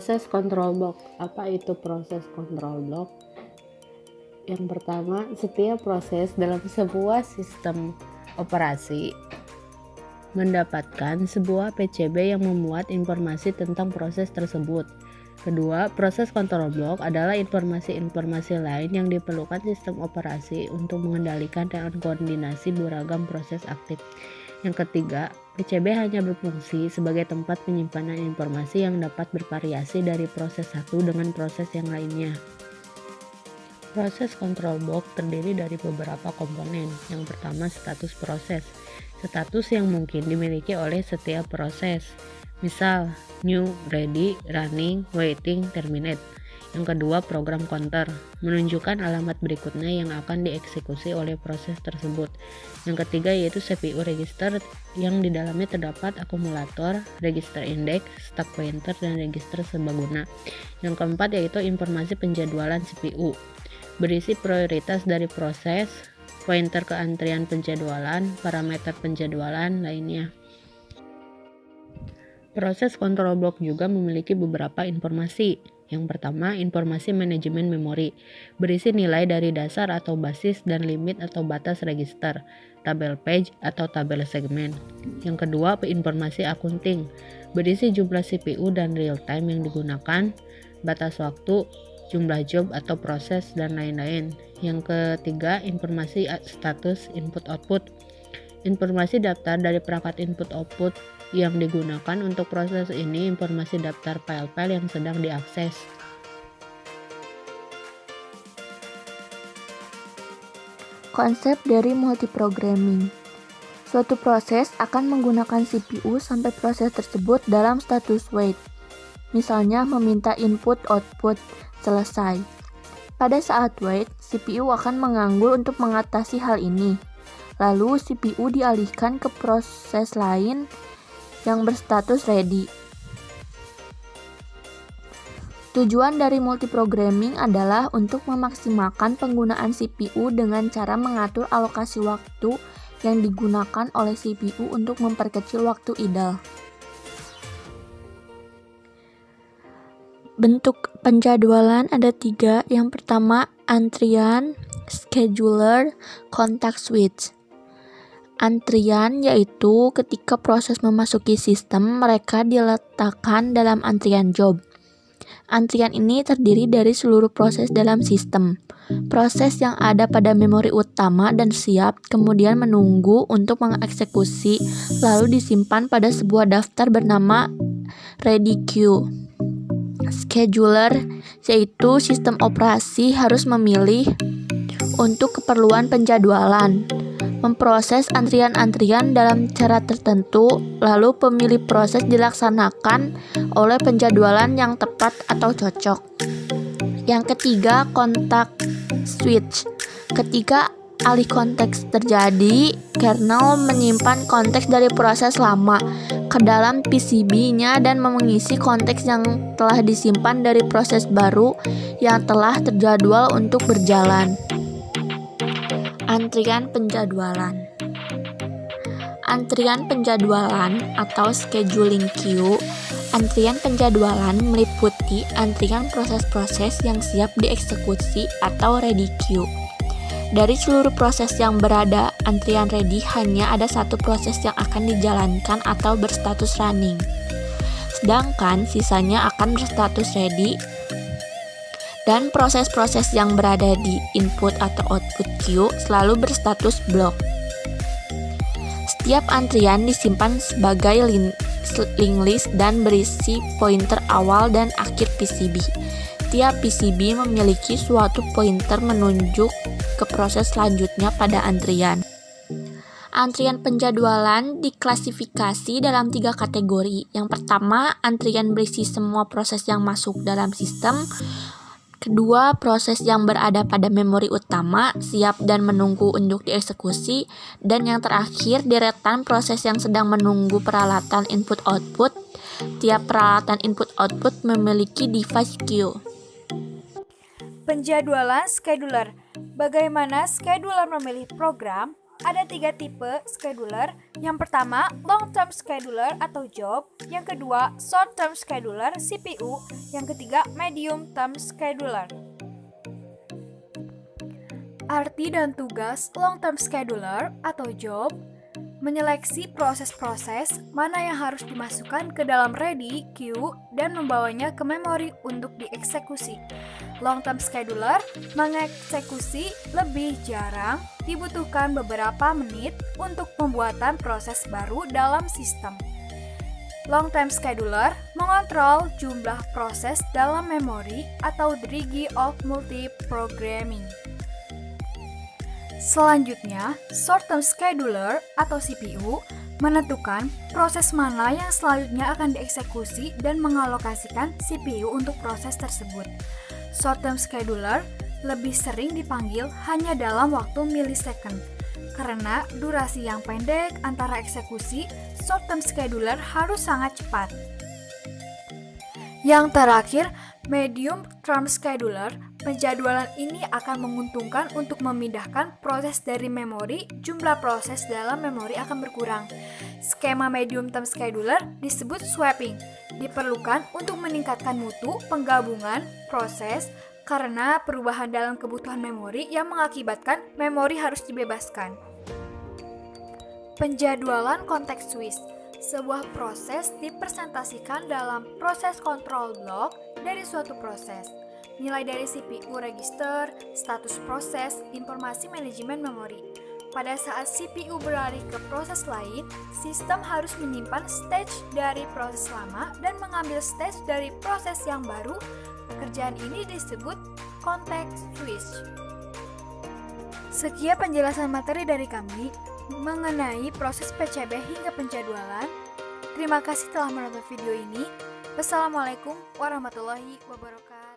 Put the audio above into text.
Proses control block. Apa itu proses control block? Yang pertama, setiap proses dalam sebuah sistem operasi mendapatkan sebuah PCB yang memuat informasi tentang proses tersebut. Kedua, proses control block adalah informasi-informasi lain yang diperlukan sistem operasi untuk mengendalikan dan koordinasi beragam proses aktif. Yang ketiga, PCB hanya berfungsi sebagai tempat penyimpanan informasi yang dapat bervariasi dari proses satu dengan proses yang lainnya. Proses control block terdiri dari beberapa komponen. Yang pertama, status proses. Status yang mungkin dimiliki oleh setiap proses. Misal, new, ready, running, waiting, terminate. Yang kedua, program counter, menunjukkan alamat berikutnya yang akan dieksekusi oleh proses tersebut. Yang ketiga yaitu CPU register, yang di dalamnya terdapat akumulator, register index, stack pointer, dan register serbaguna. Yang keempat yaitu informasi penjadwalan CPU, berisi prioritas dari proses, pointer ke antrian penjadwalan, parameter penjadwalan lainnya. Proses control block juga memiliki beberapa informasi. Yang pertama, informasi manajemen memori, berisi nilai dari dasar atau basis dan limit atau batas register, tabel page atau tabel segmen. Yang kedua, informasi akunting, berisi jumlah CPU dan real time yang digunakan, batas waktu, jumlah job atau proses, dan lain-lain. Yang ketiga, informasi status input-output, informasi daftar dari perangkat input-output yang digunakan untuk proses ini, informasi daftar file-file yang sedang diakses. Konsep dari multiprogramming. Suatu proses akan menggunakan CPU sampai proses tersebut dalam status wait. Misalnya meminta input-output selesai. Pada saat wait, CPU akan menganggul untuk mengatasi hal ini. Lalu CPU dialihkan ke proses lain yang berstatus ready. Tujuan dari multiprogramming adalah untuk memaksimalkan penggunaan CPU dengan cara mengatur alokasi waktu yang digunakan oleh CPU untuk memperkecil waktu idle. Bentuk penjadwalan ada 3. Yang pertama, antrian, scheduler, context switch. Antrian yaitu ketika proses memasuki sistem, mereka diletakkan dalam antrian job. Antrian ini terdiri dari seluruh proses dalam sistem. Proses yang ada pada memori utama dan siap, kemudian menunggu untuk mengeksekusi, lalu disimpan pada sebuah daftar bernama ready queue. Scheduler yaitu sistem operasi harus memilih untuk keperluan penjadwalan, memproses antrian-antrian dalam cara tertentu, lalu pemilih proses dilaksanakan oleh penjadwalan yang tepat atau cocok. Yang ketiga, context switch. Ketika alih konteks terjadi, kernel menyimpan konteks dari proses lama ke dalam PCB-nya dan mengisi konteks yang telah disimpan dari proses baru yang telah terjadwal untuk berjalan. Antrian penjadwalan. Antrian penjadwalan atau scheduling queue. Antrian penjadwalan meliputi antrian proses-proses yang siap dieksekusi atau ready queue. Dari seluruh proses yang berada antrian ready, hanya ada satu proses yang akan dijalankan atau berstatus running. Sedangkan sisanya akan berstatus ready, dan proses-proses yang berada di input atau output queue selalu berstatus block. Setiap antrian disimpan sebagai linked list dan berisi pointer awal dan akhir PCB. Tiap PCB memiliki suatu pointer menunjuk ke proses selanjutnya pada antrian. Antrian penjadwalan diklasifikasi dalam 3 kategori. Yang pertama, antrian berisi semua proses yang masuk dalam sistem. Kedua, proses yang berada pada memori utama, siap dan menunggu untuk dieksekusi. Dan yang terakhir, deretan proses yang sedang menunggu peralatan input-output. Tiap peralatan input-output memiliki device queue. Penjadwalan scheduler. Bagaimana scheduler memilih program ada 3 tipe scheduler. Yang pertama, long term scheduler atau job. Yang kedua, short term scheduler CPU. Yang ketiga, medium term scheduler. Arti dan tugas long term scheduler atau job: menyeleksi proses-proses mana yang harus dimasukkan ke dalam ready queue dan membawanya ke memori untuk dieksekusi. Long term scheduler mengeksekusi lebih jarang, dibutuhkan beberapa menit untuk pembuatan proses baru dalam sistem. Long term scheduler mengontrol jumlah proses dalam memori atau degree of multiprogramming. Selanjutnya, short term scheduler atau CPU menentukan proses mana yang selanjutnya akan dieksekusi dan mengalokasikan CPU untuk proses tersebut. Short term scheduler lebih sering dipanggil hanya dalam waktu millisecond. Karena durasi yang pendek antara eksekusi, short term scheduler harus sangat cepat. Yang terakhir, medium term scheduler. Penjadwalan ini akan menguntungkan untuk memindahkan proses dari memori, jumlah proses dalam memori akan berkurang. Skema medium term scheduler disebut swapping, diperlukan untuk meningkatkan mutu penggabungan proses karena perubahan dalam kebutuhan memori yang mengakibatkan memori harus dibebaskan. Penjadwalan konteks switch. Sebuah proses dipresentasikan dalam proses control block dari suatu proses. Nilai dari CPU register, status proses, informasi manajemen memori. Pada saat CPU beralih ke proses lain, sistem harus menyimpan stage dari proses lama dan mengambil stage dari proses yang baru. Pekerjaan ini disebut context switch. Sekian penjelasan materi dari kami mengenai proses PCB hingga penjadwalan. Terima kasih telah menonton video ini. Wassalamualaikum warahmatullahi wabarakatuh.